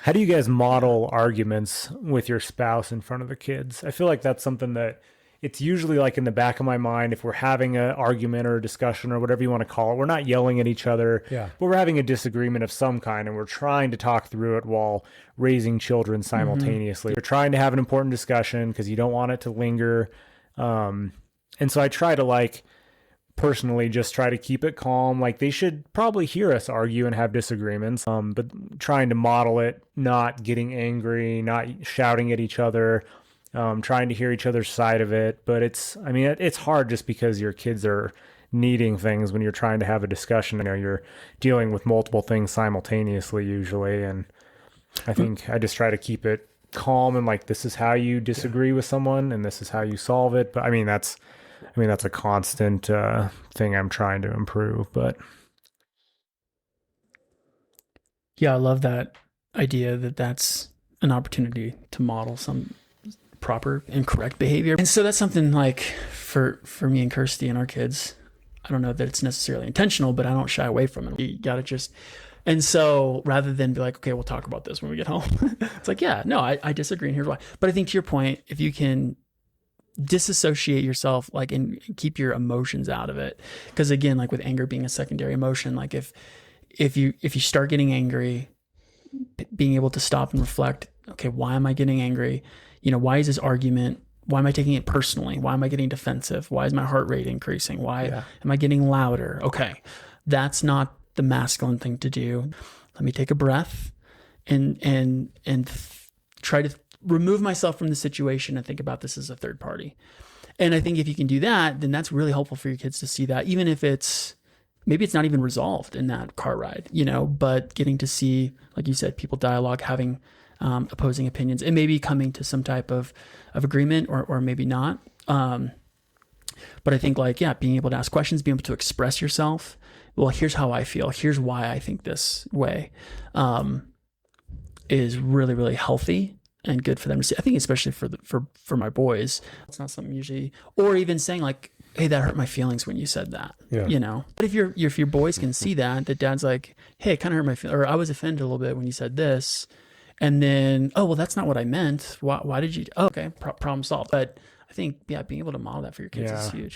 How do you guys model arguments with your spouse in front of the kids? I feel like that's something that it's usually like in the back of my mind if we're having an argument or a discussion or whatever you want to call it. We're not yelling at each other, Yeah. but we're having a disagreement of some kind and we're trying to talk through it while raising children simultaneously. We're trying to have an important discussion because you don't want it to linger. And so I try to like personally just try to keep it calm. Like they should probably hear us argue and have disagreements, but trying to model it, not getting angry, not shouting at each other, trying to hear each other's side of it. But it's hard just because your kids are needing things when you're trying to have a discussion. You're dealing with multiple things simultaneously usually. And I think I just try to keep it calm and like, this is how you disagree with someone and this is how you solve it. But that's a constant thing I'm trying to improve, but. Yeah, I love that idea that that's an opportunity to model some proper and correct behavior. And so that's something like for me and Kirsty and our kids, I don't know that it's necessarily intentional, but I don't shy away from it. You got to just, and so rather than be like, okay, we'll talk about this when we get home. It's like, yeah, no, I disagree and here's why. But I think to your point, if you can disassociate yourself, like, and keep your emotions out of it. Because again, like with anger being a secondary emotion, like if you start getting angry, being able to stop and reflect, okay, why am I getting angry? Why is this argument? Why am I taking it personally? Why am I getting defensive? Why is my heart rate increasing? Why am I getting louder? Okay, that's not the masculine thing to do. Let me take a breath and try to remove myself from the situation and think about this as a third party. And I think if you can do that, then that's really helpful for your kids to see that, even if maybe it's not even resolved in that car ride, but getting to see, like you said, people dialogue, having opposing opinions, and maybe coming to some type of agreement or maybe not. But I think being able to ask questions, being able to express yourself. Well, here's how I feel. Here's why I think this way, is really, really healthy and good for them to see. I think especially for my boys, it's not something usually, or even saying like, hey, that hurt my feelings when you said that, But if your boys can see that dad's like, hey, it kind of hurt my feelings, or I was offended a little bit when you said this. And then, oh, well, that's not what I meant. Why did you, okay, problem solved. But I think, being able to model that for your kids is huge.